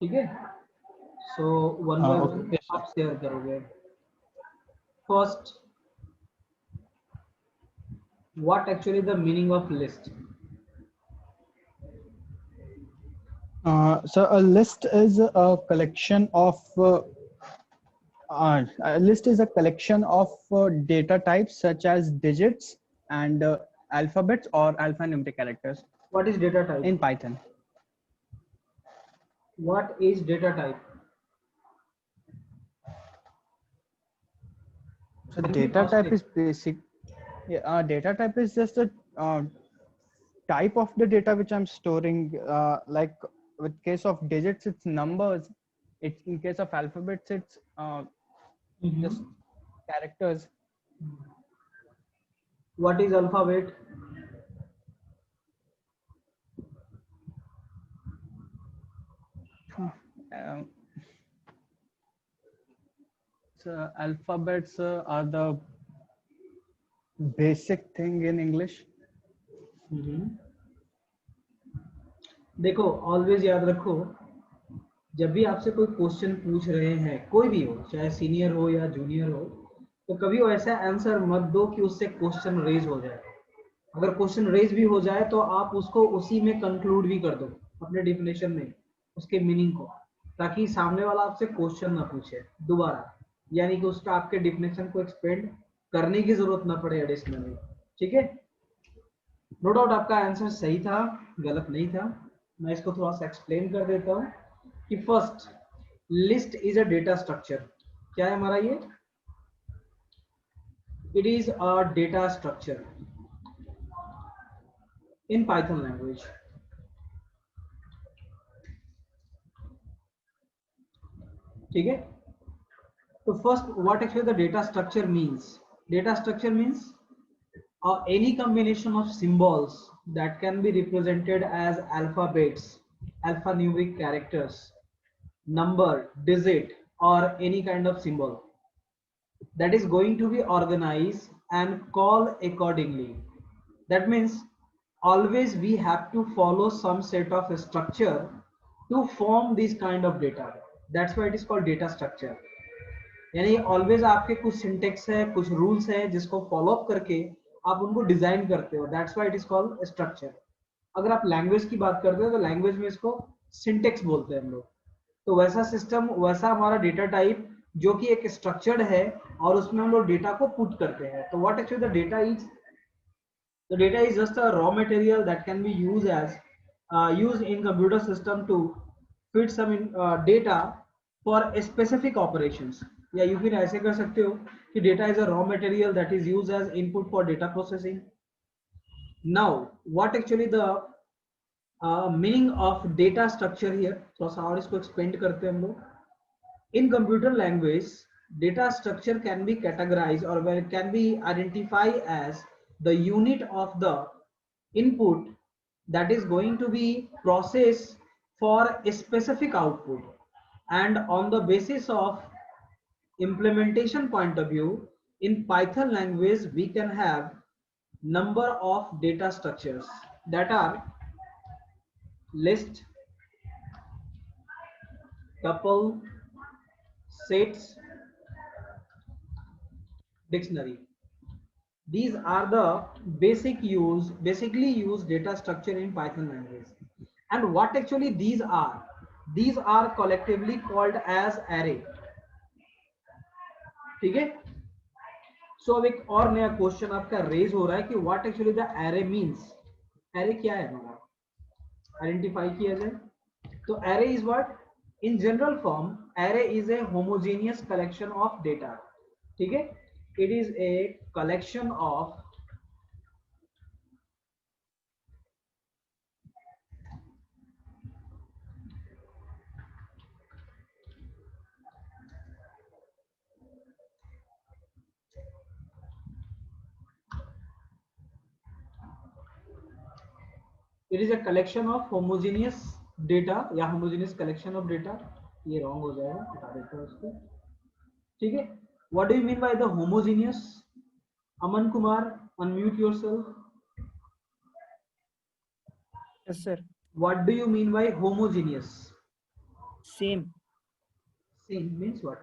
ठीक है, so one by one Okay, sir. आप शेयर करोगे. First, what actually the meaning of list? So a list is a collection of a list is a collection of data types such as digits and alphabets or alphanumeric characters What is data type? in Python. What is data type? So Can be data type cosmic. is basic. Yeah, data type is just a type of the data which I'm storing. Like with case of digits, it's numbers. It's in case of alphabets, it's just Mhm. characters. What is alphabet? Um, so alphabets are the basic thing in English. Mhm. देखो, always याद रखो, जब भी आपसे कोई question पूछ रहे हैं, कोई भी हो, चाहे सीनियर हो या जूनियर हो, तो कभी वो ऐसा आंसर मत दो कि उससे क्वेश्चन रेज हो जाए. अगर क्वेश्चन रेज भी हो जाए तो आप उसको उसी में कंक्लूड भी कर दो, अपने डिफिनेशन में उसके मीनिंग को, ताकि सामने वाला आपसे क्वेश्चन ना पूछे दोबारा, यानी कि उसका आपके डिफिनेशन को एक्सपेंड करने की जरूरत ना पड़े एडिशनली. ठीक है, नो डाउट आपका आंसर सही था, गलत नहीं था. मैं इसको थोड़ा सा एक्सप्लेन कर देता हूँ कि first, list is a data structure. क्या है हमारा ये? It is a data structure in Python language. ठीक है, तो first, what actually the data structure means? Data structure means any combination of symbols that can be represented as alphabets, alphanumeric characters, number, digit, or any kind of symbol that is going to be organized and called accordingly. That means always we have to follow some set of structure to form this kind of data. That's why it is called data structure. यानी always आपके कुछ syntax है, कुछ rules है जिसको follow up करके आप उनको डिजाइन करते हो. That's why it is called structure. अगर आप लैंग्वेज की बात करते हो तो लैंग्वेज में इसको सिंटेक्स बोलते हैं हम लोग. तो वैसा सिस्टम, वैसा हमारा डेटा टाइप जो कि एक स्ट्रक्चर्ड है और उसमें हम लोग डेटा को पुट करते हैं. तो what actually the data is? The data is just a raw material that can be used in computer system to feed some data for a specific operations. या you फिर ऐसे कर सकते हो कि data is a raw material that is used as input for data processing. Now, what actually the meaning of data structure here? थोड़ा सा और इसको expand करते हैं हम लोग. In computer language, data structure can be categorized or can be identified as the unit of the input that is going to be processed for a specific output. And on the basis of implementation point of view, in Python language, we can have number of data structures that are list, tuple, sets, dictionary. These are the basically used data structure in Python language. And what actually these are? These are collectively called as array. ठीक है, सो अब एक और नया question आपका raise हो रहा है कि what actually the array means. Array क्या है हमारा? आइडेंटिफाई किया जाए तो array is what? In general form array is a homogeneous collection of data. ठीक है, it is a collection of it is a collection of homogeneous data या homogeneous collection of data. ये wrong हो जाएगा, हटा देते हैं उसको. ठीक है, what do you mean by the homogeneous? Aman Kumar, unmute yourself. Yes, sir. What do you mean by homogeneous? Same. Same means what?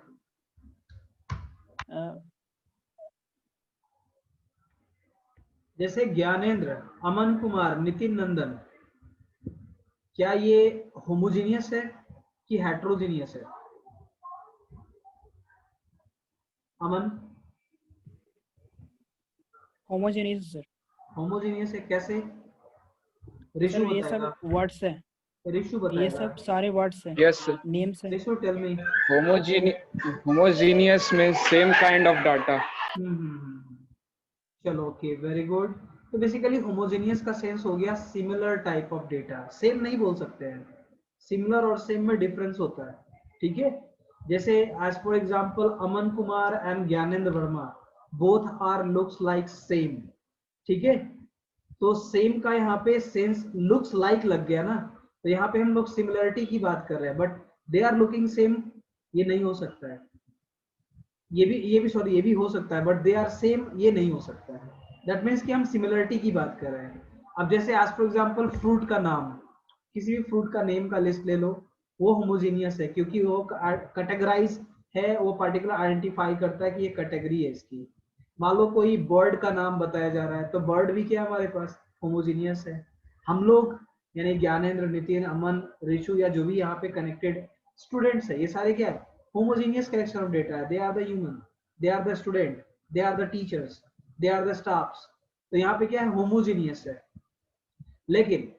जैसे ज्ञानेंद्र, अमन कुमार, नितिन नंदन, क्या ये होमोजीनियस है कि हेट्रोजीनियस है? अमन, Homogeneous sir. होमोजीनियस है कैसे? ऋषु सर ये सब बताएगा, वर्ड्स है, ऋषु ये बताएगा। सब सारे वर्ड्स है, Yes, sir. नेम्स है। Rishu tell me. Homogeneous means same kind of data. चलो ओके, वेरी गुड। तो बेसिकली होमोजेनियस का सेंस हो गया similar type of data. Same नहीं बोल सकते हैं, सिमिलर और सेम में डिफरेंस होता है, ठीक है। जैसे as for example Aman Kumar and Gyanendra Verma both are looks like same, ठीक है। तो सेम का यहाँ पे सेंस लुक्स लाइक लग गया ना, तो यहाँ पे हम लोग सिमिलरिटी की बात कर रहे हैं, but they are looking same ये नहीं हो सकता है। ये भी सॉरी, ये भी हो सकता है, बट दे आर सेम ये नहीं हो सकता है। दैट मीन्स कि हम सिमिलरिटी की बात कर रहे हैं। अब जैसे आज फॉर एग्जांपल फ्रूट का नाम, किसी भी फ्रूट का नेम का लिस्ट ले लो, वो होमोजीनियस है क्योंकि वो कैटेगराइज है, वो पार्टिकुलर आइडेंटिफाई करता है कि ये कैटेगरी है इसकी। मान लो कोई बर्ड का नाम बताया जा रहा है, तो बर्ड भी क्या हमारे पास होमोजीनियस है। हम लोग यानी ज्ञानेंद्र, नितिन, अमन, ऋषु या जो भी यहाँ पे कनेक्टेड स्टूडेंट्स है, ये सारे क्या है? homogeneous collection of data. They are the human, they are the student, they are the teachers, they are the staffs. तो यहाँ पे क्या है? homogeneous है। लेकिन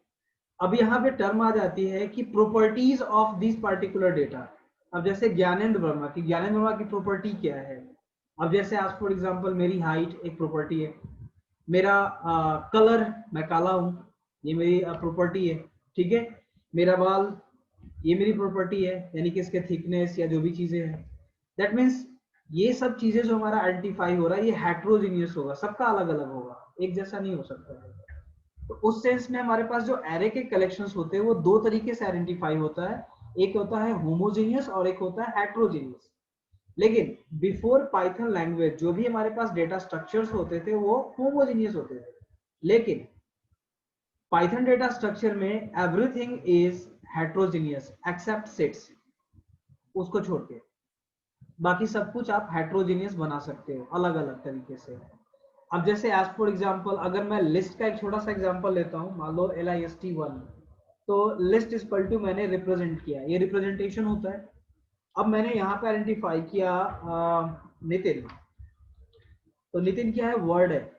अब यहाँ पे टर्म आ जाती है कि properties of this particular data. अब जैसे ज्ञानेंद्र वर्मा की प्रॉपर्टी क्या है? अब जैसे आज फॉर एग्जांपल मेरी हाइट एक प्रॉपर्टी है, मेरा कलर, मैं काला हूं, ये मेरी प्रॉपर्टी है, ठीक है। मेरा बाल, ये मेरी प्रॉपर्टी है, यानी कि इसके थिकनेस या जो भी चीजें हैं। दैट मीन्स ये सब चीजें जो हमारा आइडेंटिफाई हो रहा है, ये हेट्रोजीनियस होगा, सबका अलग अलग होगा, एक जैसा नहीं हो सकता है। तो उस सेंस में हमारे पास जो एरे के कलेक्शंस होते हैं वो दो तरीके से आइडेंटिफाई होता है, एक होता है होमोजीनियस और एक होता है हेट्रोजीनियस। लेकिन बिफोर पाइथन लैंग्वेज जो भी हमारे पास डेटा स्ट्रक्चर्स होते थे वो होमोजीनियस होते थे, लेकिन पाइथन डेटा स्ट्रक्चर में everything is heterogeneous except sets, उसको छोड़ के बाकी सब कुछ आप हेट्रोजीनियस बना सकते हो अलग अलग तरीके से। अब जैसे एज फॉर एग्जांपल अगर मैं लिस्ट का एक छोटा सा एग्जांपल लेता हूं, मान लो list1, तो लिस्ट इज इक्वल टू मैंने रिप्रेजेंट किया, ये रिप्रेजेंटेशन होता है। अब मैंने यहाँ पे आइडेंटिफाई किया नितिन, तो नितिन क्या है? वर्ड है।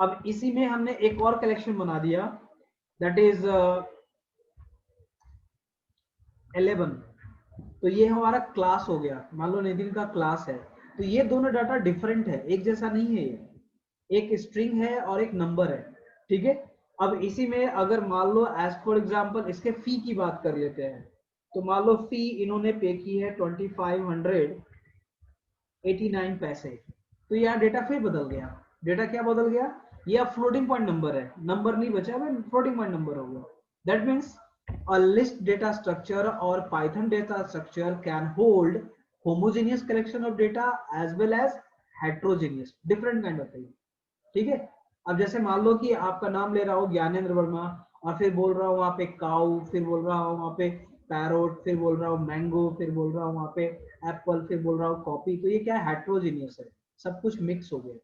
अब इसी में हमने एक और कलेक्शन बना दिया, दैट इज 11, तो ये हमारा क्लास हो गया। मान लो नितिन का क्लास है, तो ये दोनों डाटा डिफरेंट है, एक जैसा नहीं है, ये एक स्ट्रिंग है और एक नंबर है, ठीक है। अब इसी में अगर मान लो एज फॉर एग्जांपल इसके फी की बात कर लेते हैं, तो मान लो फी इन्होंने पे की है 2589 पैसे, तो यहाँ डेटा फिर बदल गया। डेटा क्या बदल गया? ये अब फ्लोटिंग पॉइंट नंबर है, नंबर नहीं बचा, फ्लोटिंग पॉइंट नंबर हो गया। That means a list data structure or Python data structure can hold homogeneous collection of data as well as heterogeneous different kind of thing, ठीक है। अब जैसे मान लो कि आपका नाम ले रहा हूँ ज्ञानेंद्र वर्मा, और फिर बोल रहा हूँ वहाँ पे काउ, फिर बोल रहा हूँ वहाँ पे पैरोट, फिर बोल रहा हूँ मैंगो, फिर बोल रहा हूँ वहाँ पे एप्पल, फिर बोल रहा हूँ कॉपी, तो ये क्या है? हेट्रोजीनियस है, सब कुछ मिक्स हो गया।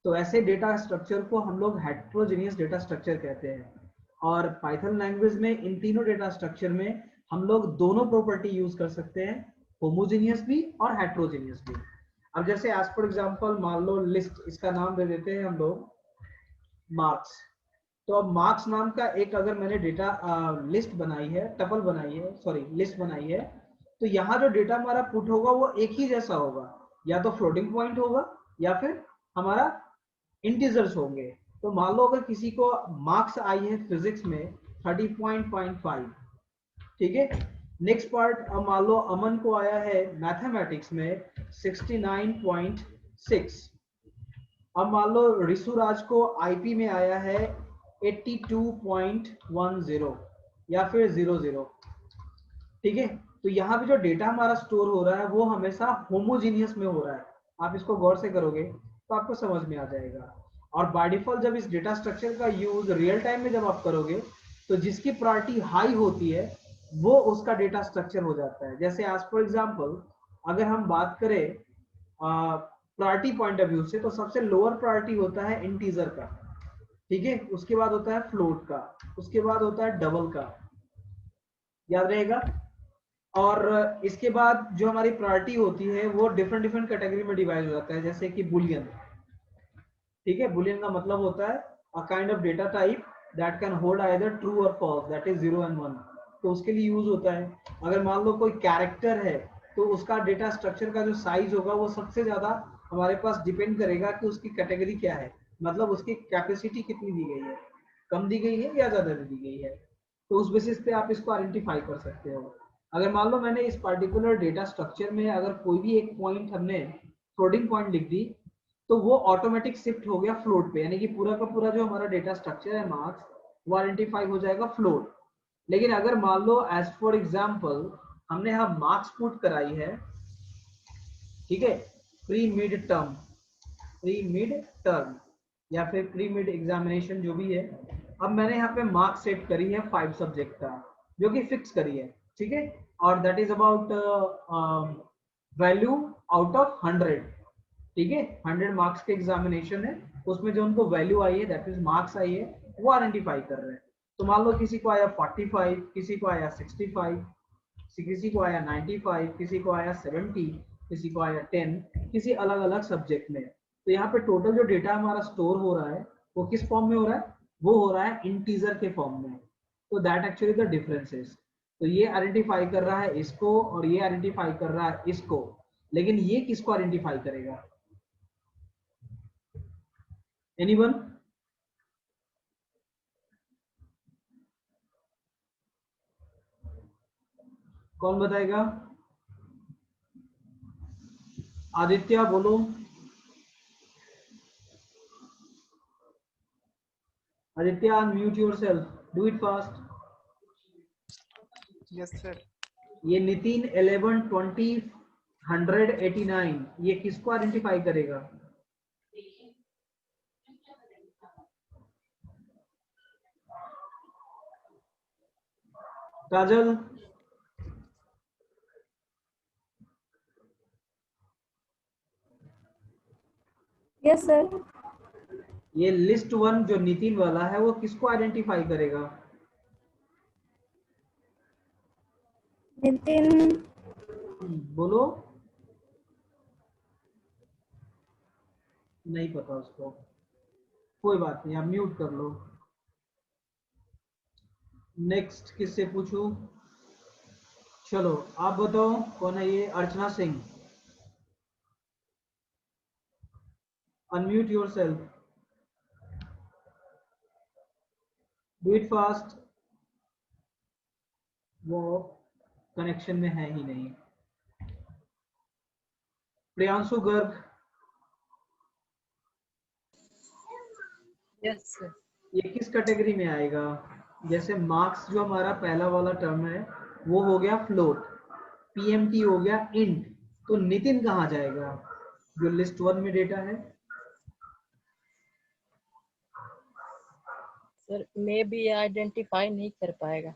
तो ऐसे डेटा स्ट्रक्चर को हम लोग हेट्रोजीनियस डेटा स्ट्रक्चर कहते हैं। और पाइथन लैंग्वेज में इन तीनों डेटा स्ट्रक्चर में हम लोग दोनों प्रॉपर्टी यूज कर सकते हैं, होमोजीनियस भी और हेट्रोजीनियस भी। अब जैसे एज फॉर एग्जांपल मान लो लिस्ट, इसका नाम दे देते हैं हम लोग मार्क्स। तो अब मार्क्स नाम का एक अगर मैंने डेटा लिस्ट बनाई है, टपल बनाई है, सॉरी लिस्ट बनाई है, तो यहाँ जो डेटा हमारा पुट होगा वो एक ही जैसा होगा, या तो फ्लोटिंग पॉइंट होगा या फिर हमारा इंटीजर्स होंगे। तो मान लो अगर किसी को मार्क्स आई है फिजिक्स में 30.5, ठीक है। नेक्स्ट पार्ट, अब मान लो अमन को आया है मैथमेटिक्स में 69.6। अब मान लो ऋषुराज को आईपी में आया है 82.10 या फिर 00, ठीक है। तो यहाँ पे जो डेटा हमारा स्टोर हो रहा है वो हमेशा होमोजीनियस में हो रहा है। आप इसको गौर से करोगे तो आपको समझ में आ जाएगा। और बाय डिफॉल्ट जब इस डेटा स्ट्रक्चर का यूज रियल टाइम में जब आप करोगे, तो जिसकी प्रायोरिटी हाई होती है वो उसका डेटा स्ट्रक्चर हो जाता है। जैसे एज फॉर एग्जांपल अगर हम बात करें प्रायोरिटी पॉइंट ऑफ व्यू से, तो सबसे लोअर प्रायोरिटी होता है इंटीजर का, ठीक है, उसके बाद होता है फ्लोट का, उसके बाद होता है डबल का, याद रहेगा। और इसके बाद जो हमारी प्रायोरिटी होती है वो डिफरेंट डिफरेंट कैटेगरी में डिवाइड हो जाता है, जैसे कि बुलियन, ठीक है। बुलियन का मतलब होता है a kind of data type that can hold either true और फॉल्स, दैट इज 0 एंड 1, तो उसके लिए यूज होता है। अगर मान लो कोई कैरेक्टर है तो उसका डेटा स्ट्रक्चर का जो साइज होगा वो सबसे ज्यादा हमारे पास डिपेंड करेगा कि उसकी कैटेगरी क्या है, मतलब उसकी कैपेसिटी कितनी दी गई है, कम दी गई है या ज्यादा दी गई है, तो उस बेसिस पे आप इसको आइडेंटिफाई कर सकते हो। अगर मान लो मैंने इस पर्टिकुलर डेटा स्ट्रक्चर में अगर कोई भी एक पॉइंट हमने फ्लोटिंग पॉइंट लिख दी, तो वो ऑटोमेटिक शिफ्ट हो गया फ्लोट पे, यानी कि पूरा का पूरा जो हमारा डेटा स्ट्रक्चर है मार्क्स वो आइडेंटिफाई हो जाएगा फ्लोट। लेकिन अगर मान लो एज फॉर एग्जांपल हमने यहाँ मार्क्स पुट कराई है, ठीक है, pre mid term, pre mid term या फिर प्री मिड एग्जामिनेशन जो भी है, अब मैंने यहाँ पे मार्क्स सेट करी है 5 सब्जेक्ट का जो कि फिक्स करी है, ठीक है, और that is about value out of 100, ठीक है, 100 मार्क्स के एग्जामिनेशन है, उसमें जो उनको वैल्यू आई है दैट इज मार्क्स आई है वो आइडेंटिफाई कर रहे हैं। तो मान लो किसी को आया 45, किसी को आया 65, किसी को आया 95, किसी को आया 70, किसी को आया 10, किसी अलग अलग सब्जेक्ट में। तो यहाँ पे टोटल जो डेटा हमारा स्टोर हो रहा है वो किस फॉर्म में हो रहा है, वो हो रहा है इंटीजर के फॉर्म में। तो दैट एक्चुअली द डिफरेंसेस। तो ये आइडेंटिफाई कर रहा है इसको और ये आइडेंटिफाई कर रहा है इसको, लेकिन ये किसको आइडेंटिफाई करेगा? एनीवन? कौन बताएगा? आदित्य बोलो। Aditya unmute yourself, do it fast. Yes, sir. ये नितिन 11 20 189 ये किसको आइडेंटिफाई करेगा? काजल? Yes sir. ये लिस्ट 1 जो नितिन वाला है वो किसको आइडेंटिफाई करेगा? नितिन। बोलो। नहीं पता उसको, कोई बात नहीं, आप म्यूट कर लो। नेक्स्ट किससे पूछूं? चलो आप बताओ कौन है ये? Archana Singh, unmute yourself, do it fast. वो कनेक्शन में है ही नहीं। प्रियांशु गर्ग? Yes sir. ये किस कैटेगरी में आएगा? जैसे मार्क्स जो हमारा पहला वाला टर्म है वो हो गया फ्लोट, पीएमटी हो गया इंट, तो नितिन कहाँ जाएगा जो लिस्ट 1 में डेटा है? सर मे भी आइडेंटिफाई नहीं कर पाएगा।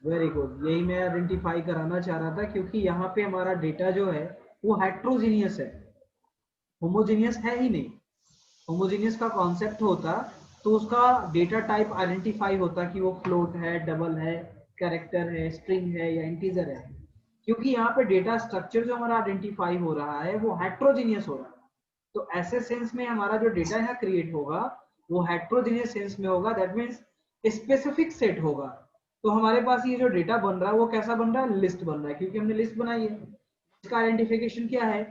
वेरी गुड, यही मैं आइडेंटिफाई कराना चाह रहा था, क्योंकि यहाँ पे हमारा डेटा जो है वो हेट्रोजीनियस है, होमोजीनियस है ही नहीं। होमोजीनियस का कॉन्सेप्ट होता तो उसका डेटा टाइप आइडेंटिफाई होता कि वो फ्लोट है, डबल है, कैरेक्टर है, स्ट्रिंग है या इंटीजर है। क्योंकि यहाँ पे डेटा स्ट्रक्चर जो हमारा आइडेंटिफाई हो रहा है वो हेट्रोजीनियस हो रहा है, तो ऐसे सेंस में हमारा जो डेटा यहाँ क्रिएट होगा वो हेट्रोजीनियस सेंस में होगा, दैट मीन्स स्पेसिफिक सेट होगा। तो हमारे पास ये जो डेटा बन रहा है वो कैसा बन रहा है? लिस्ट बन रहा है, क्योंकि हमने लिस्ट बनाई है। इसका आइडेंटिफिकेशन क्या है?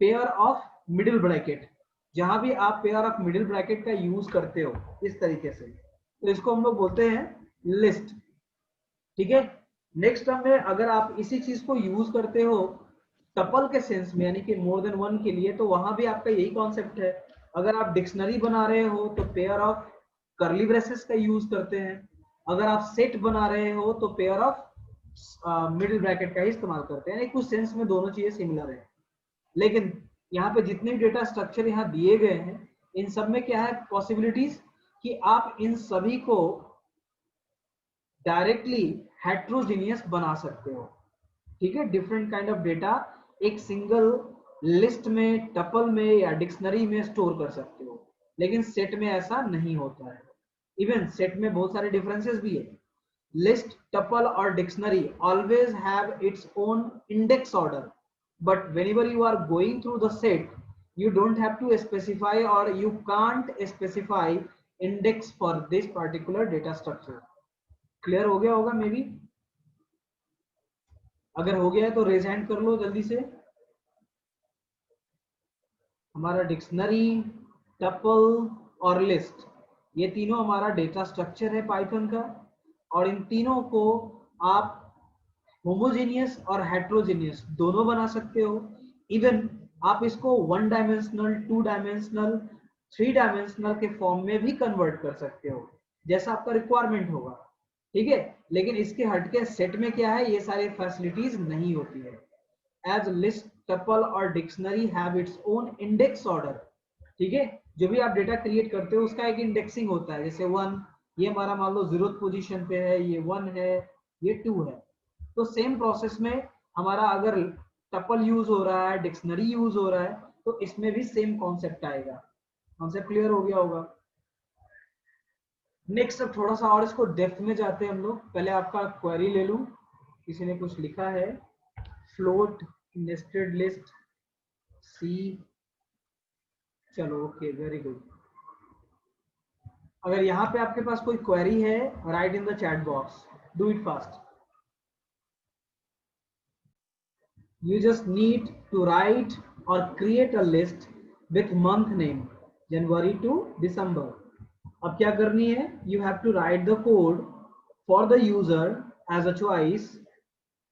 Pair of middle bracket. जहां भी आप पेयर ऑफ मिडिल ब्रैकेट का यूज करते हो इस तरीके से, तो इसको हम लोग बोलते हैं लिस्ट, ठीक है। नेक्स्ट टर्म में अगर आप इसी चीज को यूज करते हो टपल के सेंस में, यानी कि मोर देन वन के लिए, तो वहां भी आपका यही कॉन्सेप्ट है। अगर आप डिक्शनरी बना रहे हो तो पेयर ऑफ कर्ली ब्रेसेस का यूज करते हैं, अगर आप सेट बना रहे हो तो पेयर ऑफ मिडिल ब्रैकेट का ही इस्तेमाल करते हैं। कुछ सेंस में दोनों चीजें सिमिलर है, लेकिन यहाँ पे जितने भी डेटा स्ट्रक्चर यहाँ दिए गए हैं इन सब में क्या है पॉसिबिलिटीज कि आप इन सभी को डायरेक्टली हेट्रोजीनियस बना सकते हो। ठीक है, डिफरेंट काइंड ऑफ डेटा एक सिंगल लिस्ट में, टपल में या डिक्शनरी में स्टोर कर सकते हो, लेकिन सेट में ऐसा नहीं होता है। इवन सेट में बहुत सारे डिफरेंसेस भी है। List, tuple or dictionary always have its own index order, but whenever you are going through the set, you don't have to specify or you can't specify index for this particular data structure. Clear हो गया होगा may be? अगर हो गया है तो raise hand कर लो जल्दी से। हमारा डिक्शनरी, टपल और लिस्ट, ये तीनों हमारा डेटा स्ट्रक्चर है पाइथन का, और इन तीनों को आप होमोजेनियस और हेट्रोजेनियस दोनों बना सकते हो। इवन आप इसको 1 डायमेंशनल, 2 डायमेंशनल, 3 डायमेंशनल के फॉर्म में भी कन्वर्ट कर सकते हो, जैसा आपका रिक्वायरमेंट होगा। ठीक है, लेकिन इसके हटके सेट में क्या है, ये सारी फैसिलिटीज नहीं होती है। एज लिस्ट, टपल और dictionary have its own index order. ठीक है, जो भी आप डेटा क्रिएट करते हो उसका एक इंडेक्सिंग होता है, जैसे 1, ये हमारा मान लो 0th पोजीशन पे है, ये 1 है, ये 2 है। तो सेम प्रोसेस में हमारा अगर टपल यूज हो रहा है, डिक्शनरी यूज हो रहा है, तो इसमें भी सेम कॉन्सेप्ट आएगा। कॉन्सेप्ट क्लियर हो गया होगा? नेक्स्ट अब थोड़ा सा और इसको डेप्थ में जाते हैं हम लोग। पहले आपका क्वेरी ले लूं। किसी ने कुछ लिखा है, फ्लोट नेस्टेड लिस्ट सी। चलो ओके, वेरी गुड। अगर यहाँ पे आपके पास कोई क्वेरी है, right in the chat box, do it fast. You just need to write or create a list with month name January to December. अब क्या करनी है, you have to write the code for the user as a choice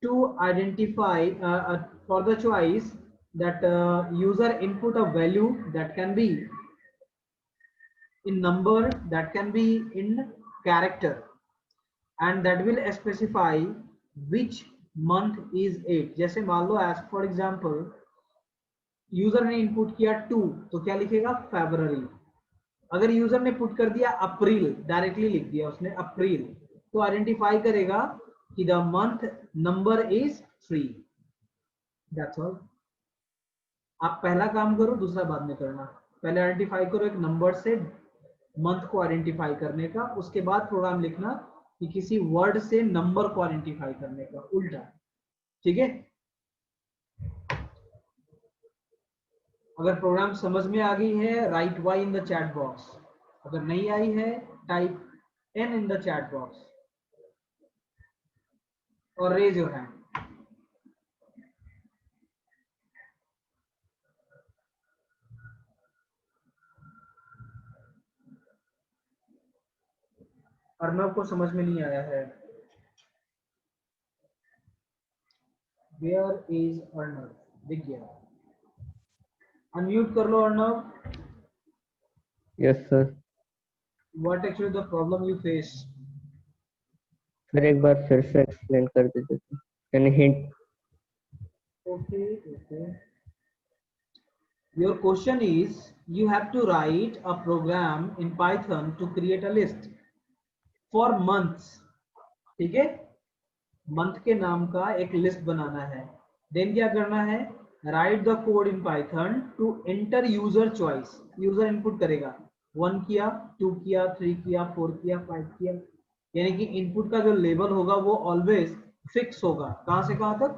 to identify for the choice that user input a value that can be in number, that can be in character, and that will specify which month is it. जैसे मान लो as for example user ने input किया 2, तो क्या लिखेगा, फरवरी। अगर user ने put कर दिया अप्रैल, डायरेक्टली लिख दिया उसने अप्रैल, तो आइडेंटिफाई करेगा कि the month number is 3। That's all. आप पहला काम करो, दूसरा बाद में करना। पहले आइडेंटिफाई करो एक नंबर से मंथ को आइडेंटिफाई करने का, उसके बाद प्रोग्राम लिखना कि किसी वर्ड से नंबर को आइडेंटिफाई करने का, उल्टा। ठीक है, अगर प्रोग्राम समझ में आ गई है, right Y in the chat box. अगर नहीं आई है, type N in the chat box और रेज योर हैंड। अर्नव को समझ में नहीं आया है। Where is Arnav? दिख गया, अनम्यूट कर लो Arnav. Yes sir. What actually the problem you face? Sir एक बार फिर से एक्सप्लेन कर दीजिए सर, यानी hint. Okay okay, your question is you have to write a program in Python to create a list for months. ठीक है, month के नाम का एक लिस्ट बनाना है। देन क्या करना है, write the code in Python to enter user choice. User input करेगा, 1 किया, 2 किया, 3 किया, 4 किया, 5 किया, यानी कि इनपुट का जो लेवल होगा वो ऑलवेज फिक्स होगा। कहां से कहां तक,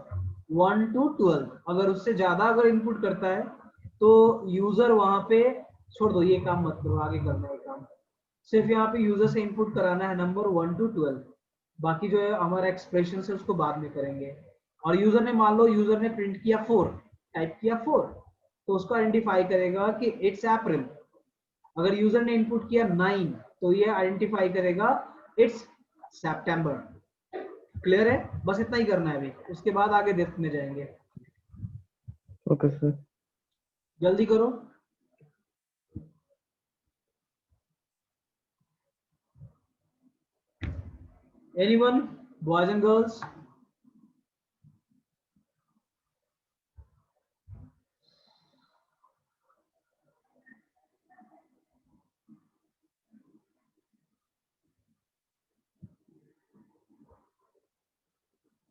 1 to 12। अगर उससे ज्यादा अगर इनपुट करता है तो यूजर वहां पे छोड़ दो, ये काम मत करो, आगे करना है काम। सिर्फ यहाँ पे यूजर से इनपुट कराना है नंबर 1 to 12, बाकी जो है हमारा एक्सप्रेशन से उसको बाद में करेंगे। और यूजर ने मान लो यूजर ने प्रिंट किया 4, टाइप किया 4, तो उसको आइडेंटिफाई करेगा कि इट्स अप्रैल। अगर यूजर ने इनपुट किया 9, तो ये आइडेंटिफाई करेगा इट्स सितंबर। क्लियर है? बस इतना ही करना है अभी, उसके बाद आगे डेप्थ में जाएंगे। Okay sir. जल्दी करो। Anyone, boys and girls?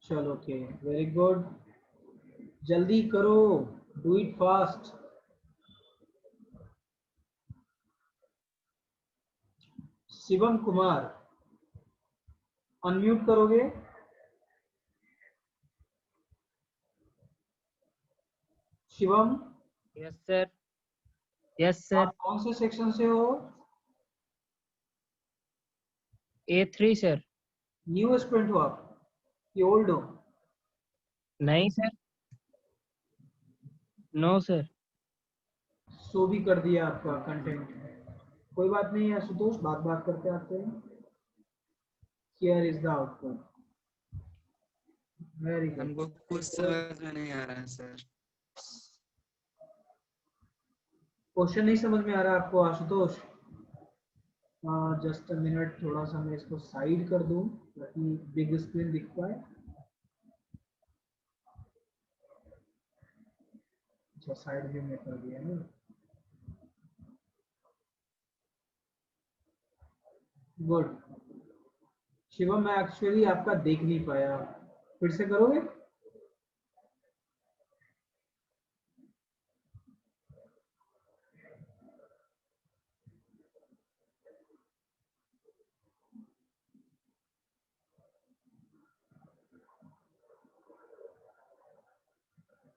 चलो ओके, वेरी गुड, जल्दी करो, do it fast. Shivam Kumar, unmute करोगे? Shivam, yes sir. Yes sir. आप कौन से सेक्शन से हो? A3 sir. न्यू स्टूडेंट हो आप कि ओल्ड हो? नहीं सर। No sir. सो भी कर दिया आपका कंटेंट, कोई बात नहीं है आशुतोष, बात बात करते आते हैं। Here is the output, very good. हमको कुछ समझ में नहीं आ रहा है सर। क्वेश्चन नहीं समझ में आ रहा आपको आशुतोष? जस्ट अ मिनट, थोड़ा सा मैं इसको साइड कर दूं ताकि बिग स्क्रीन दिख पाए। अच्छा, साइड व्यू में कर दिया ना, गुड। शिवम, मैं एक्चुअली आपका देख नहीं पाया, फिर से करोगे?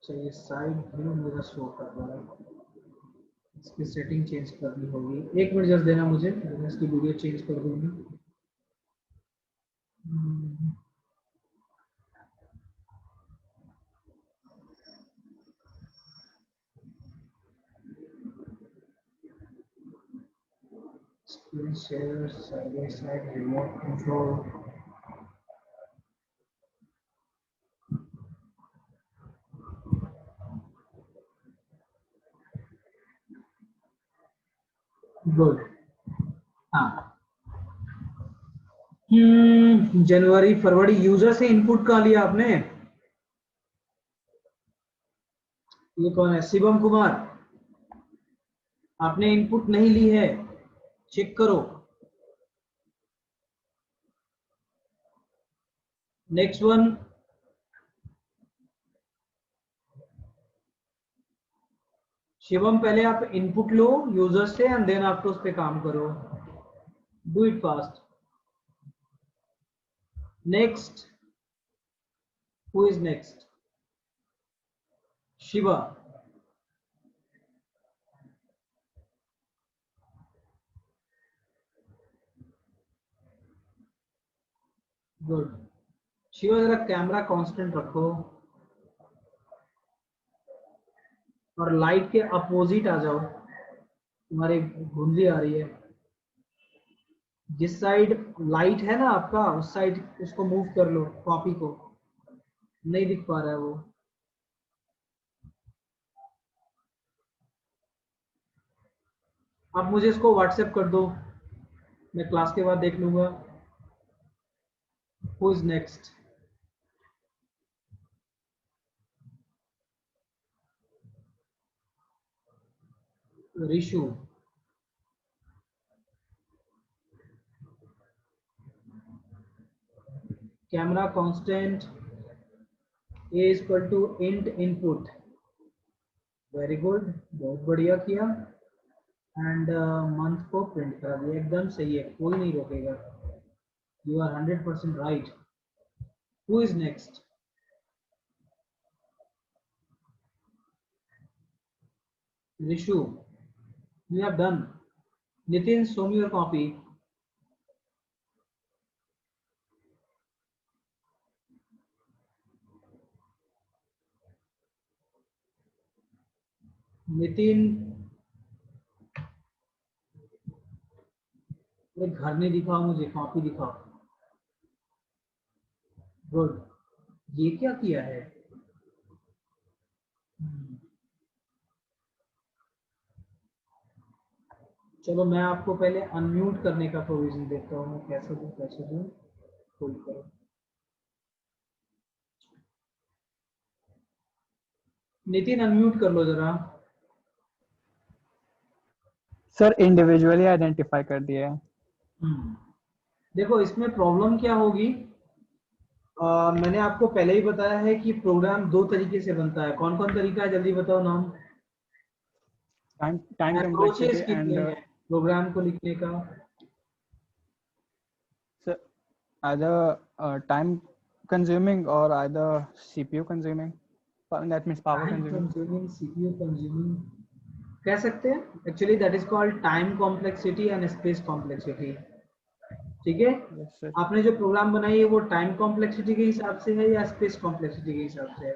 चलिए, साइड व्यू मेरा शो कर रहा है, इसकी सेटिंग चेंज करनी होगी। एक मिनट जस्ट देना मुझे, मैं इसकी वीडियो चेंज कर दूंगी। Screen share, side by side, remote control. Good. हाँ, जनवरी फरवरी यूजर से इनपुट कहाँ लिया आपने? ये कौन है? शिवम कुमार, आपने इनपुट नहीं ली है, चेक करो। नेक्स्ट वन, शिवम, पहले आप इनपुट लो यूजर से एंड देन आप तो उस पे काम करो, do it fast. Next, who is next? Shiva, good. Shiva, जरा कैमरा कांस्टेंट रखो और लाइट के अपोजिट आ जाओ, तुम्हारी धुंधली आ रही है। जिस साइड लाइट है ना आपका, उस साइड उसको मूव कर लो, कॉपी को, नहीं दिख पा रहा है वो। आप मुझे इसको व्हाट्सएप कर दो, मैं क्लास के बाद देख लूंगा। Who is next? Rishu, camera constant, a equal to int input, very good, बहुत बढ़िया किया। एंड मंथ को प्रिंट करा दिया, एकदम सही है, कोई नहीं रोकेगा, you are 100% right. Who is next? Rishu, you have done. Nitin, show me your copy. Nitin, घर नहीं दिखाओ मुझे, कॉपी दिखाओ। गुड, ये क्या किया है? चलो, मैं आपको पहले अनम्यूट करने का प्रोविजन देता हूँ, कैसे दूँ कोई करो। नितिन, अनम्यूट कर लो जरा। सर इंडिविजुअली आइडेंटिफाई कर दिया है। देखो, इसमें प्रॉब्लम क्या होगी, मैंने आपको पहले ही बताया है कि प्रोग्राम दो तरीके से बनता है। कौन कौन तरीका है, जल्दी बताओ नाम। time अप्रोचेस complexity कितने and हैं प्रोग्राम को लिखने का? so either time consuming or either CPU consuming. That means power time consuming. Consuming, CPU consuming कह सकते हैं। Actually that is called time complexity and space complexity. ठीक है, Yes, sir. आपने जो प्रोग्राम बनाई है वो टाइम कॉम्प्लेक्सिटी के हिसाब से है या स्पेस कॉम्प्लेक्सिटी के हिसाब से है?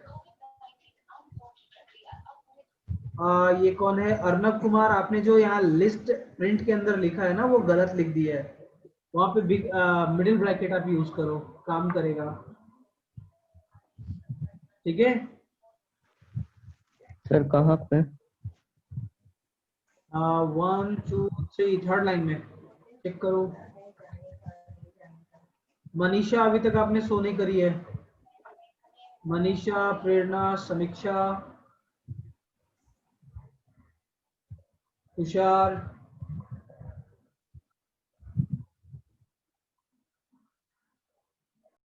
ये कौन है? अर्नब कुमार, आपने जो यहाँ लिस्ट प्रिंट के अंदर लिखा है ना वो गलत लिख दिया है। वहां पे बिग मिडिल ब्रैकेट आप यूज करो, काम करेगा। ठीक है, सर कहाँ पे? 1 2 3 थर्ड लाइन में चेक करो। मनीषा, अभी तक आपने सो नहीं करी है। मनीषा, प्रेरणा, समीक्षा, तुषार,